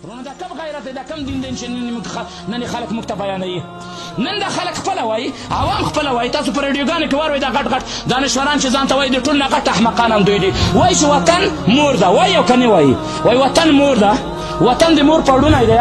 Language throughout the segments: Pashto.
ورونه دا کم غیرت دی، دا کم دین دی چې نن خلک موږ ته بیانوي. نن دا خلک خپله وایي، عوام خپله وایي. تاسو په رادیوګانو کې واورئ دا غټ غټ دانشوران چې ځان ته وایي د ټول نه غټ احمقان هم دوی دي. وایي چې وطن مور ده، وایي او که نه وایي، وایي وطن مور ده، وطن د مور پړونی دی.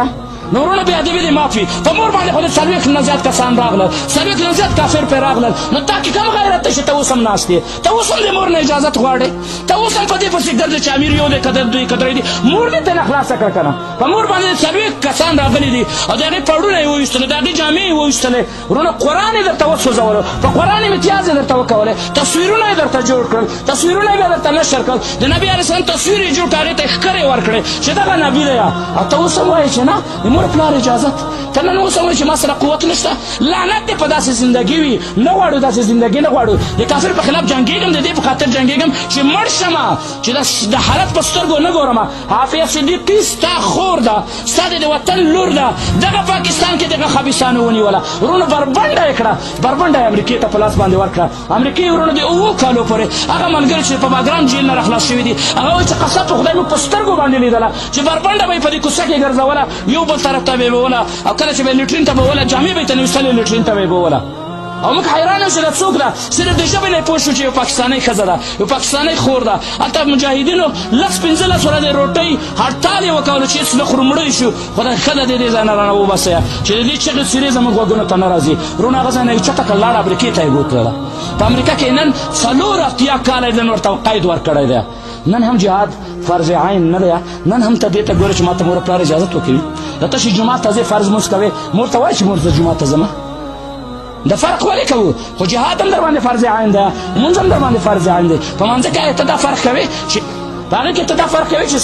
نو ورونه بې ادبي دې معاف وي. په مور باندې خو د څلوېښت نه زیات کسان راغلل، څلوېښت نه زیات کافر پرې راغلل. نو تا کې کم غیرت دی چې ته اوس هم ناست یې؟ ته اوس هم د مور نه اجازت غواړې؟ ته اوس هم په دې پسې ګرځې چې امیر یو دی که دوی که درې دي؟ مور دې ترې خلاصه کړه که نه. په مور باندې څلوېښت کسان راغلي دي او د هغې پړونه یې وویستلې، د هغې جامې یې وویستلې. ورونه قرآن یې درته وسوځولو، په قرآن امتیاز یې درته وکولې، تصویرونه یې درته جوړ کړل، تصویرونه یې بیا درته نشر کړل. د نبي علیه السلام تصویر یې جوړ کړ، هغې ته یې ښکرې ورکړې چې دغه نبي دی. او ته اوس هم وایې چې نه د مور پلار اجازت. ته نن اوس هم وایې چې ما سره قوت نشته. لعنت دې په داسې زندګي وي. نه غواړو داسې زندګي، نه غواړو. د کافر په خلاف جنګېږم، د دې په خاطر جنګېږم چې مړ شمه، چې د حالت په سترګو نه ګورم. حافظ صدیقي ستا خور ده، ستا د وطن لور ده. دغه پاکستان کې دغه خبیثانو ونیوله، ورونو بربنډه یې کړه، بربنډه یې امریکې ته په لاس باندې ورکړه. امریکې ورونو د 7 کالو پورې هغه ملګري چې په باګرام جیل نه راخلاص شوي دي، هغه وایي چې قسم په خدای موږ په سترګو باندې لیدله چې بربنډه به یې په دې کوڅه کې ګرځوله، یو بل طرف ته به یې بوله، او کله چې به یې لټرین ته به وله، جامې به یې ترې ویستلې، لټرین ته به یې بوله. او موږ حیران یو چې دا څوک ده. صرف د ژبې نه یې پوه شو چې یو پاکستانۍ ښځه ده، یو پاکستانۍ خور ده. هلته مجاهدینو 10-15 ورځې روټۍ هړتال یې وکولو چې هېڅ نه خورو، مړی شو. خدای ښه ده د دې ځای نه رانه وباسئ چې د دې چغې څیرې زموږ غوږونو ته نه راځي. وروڼه هغه ځای نه یې چټه کړه، لاړه امریکې ته یې بوتلله. په امریکا کې نن 84 کاله یې نن ورته قید ورکړی دی. نن هم جهاد فرض عین نه دی. نن هم ته دې ته ګورې چې ما ته مور پلار اجازت وکوي. د تشې جومات ته ځې فرض مونځ کوې، مور ته وایي چې مور زه جومات ته ځمه. د فرق ولې کوو؟ خو جهاد هم در باندې فرض عین دی، مونځ هم در باندې فرض عین دی. په منځه کې ته دا فرق کوې چې په هغې کې ته دا فرق کوې چې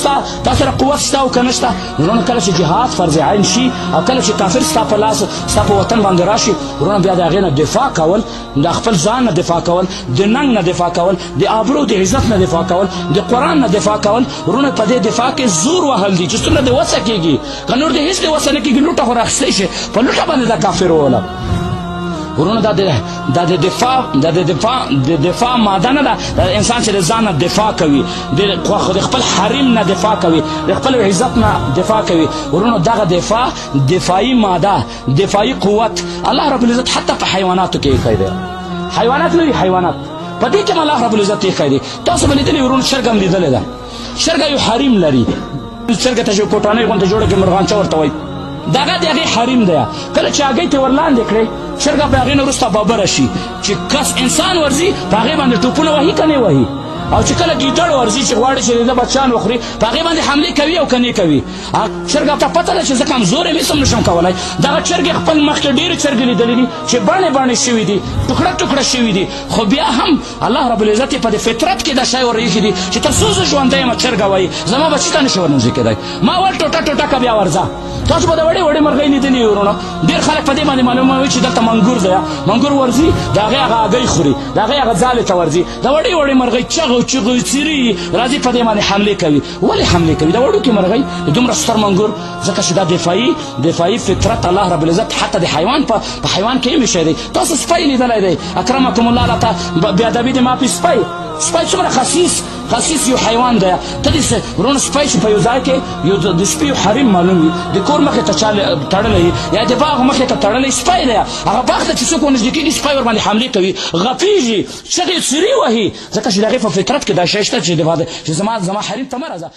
تا سره قوت شته او که نه شته. وروڼه کله چې جهاد فرض عین شي او کله چې کافر ستا په لاس ستا په وطن باندې راشي، وروڼه بیا د هغې نه دفاع کول، د خپل ځان نه دفاع کول، د ننګ نه دفاع کول، د آبرو د عزت نه دفاع کول، د قرآن نه دفاع کول. وروڼه په دې دفاع کې زور وهل دي چې څومره د وسه کېږي. که نور د هېڅ د وسه نه کېږي، لوټه خو راخیستی شي، په لوټه باندې دا کافر ووله. ورونه دا د دفاع ماده نه ده. دا انسان چې د ځان نه دفاع کوي، د خپل حریم نه دفاع کوي، د خپل عزت نه دفاع کوي. ورونه دغه دفاعي ماده، دفاعي قوت الله رب العزت حتی په حیواناتو کې ایښی دی. حیوانات نه دي، حیوانات په دې کې الله رب العزت ایښی دی. تاسو به لیدلي ورونه چرګ هم لیدلی ده. چرګه یو حریم لري. چرګه ته چې کوټانۍ غوندې جوړه کړي، مرغانچه ورته وایي، دغه د هغې حریم دی. کله چې هګۍ ته ورلاندې کړې، چرګه په هغې نه وروسته بابره شي چې کس انسان ورځي په هغې باندې ټوپونه وهي که نه وهي. او چې کله ګیدړ ورځي چې غواړي چې د ده بچیان وخوري، په هغې باندې حملې کوي او که نه کوي. چرګه ته پته ده چې زه کمزور یم، هېڅ هم نشم کولی. دغه چرګې خپل مخکې ډېرې چرګې لیدلې دي چې بڼې بڼې شوي دي، ټوکړه ټوکړه شوي دي، خو بیا هم الله رب العزت یې په دې فطرت کې دا شی ور ایښي دي چې تر څو زه ژوندی یم چرګه وایي زما بچي ته نشي ورنږدې کېدی. ما ول ټوټه ټوټه که بیا ورځه. تاسو به د وړې وړې مرغۍ لیدلي وي ورونه. ډېر خلک په دې باندې معلوموي چې دلته منګور دی. منګور ورځي، د هغې هغه هګۍ خوري، د هغې هغه ځالې ته ورځي. د وړې وړې مرغۍ چغو چغو څیري راځي، په دې باندې حملې کوي. ولې حملې کوي؟ د وړوکې مرغۍ د دومره ستر منګور، ځکه چې دا دفاعي فطرت الله رب العزت حتی د حیوان په حیوان کې هم ایښی دی. تاسو سپی لیدلی دی؟ اکرمکم الله راته بې ادبي د مافي سپی څومره خسیس یو حیوان دی. ته دې ورونه سپی چې په یو ځای کې یو د سپي یو حریم معلوم وي، د کور مخې ته چا تړلی یا د باغ مخې ته تړلی سپی دی. هغه باغ ته چې څوک ورنږدې کېږي، سپی ورباندې حملې کوي، غپېږي، چغې څیرې وهي، ځکه چې د هغې په فطرت کې دا شی شته چې زما حریم ته مه راځه.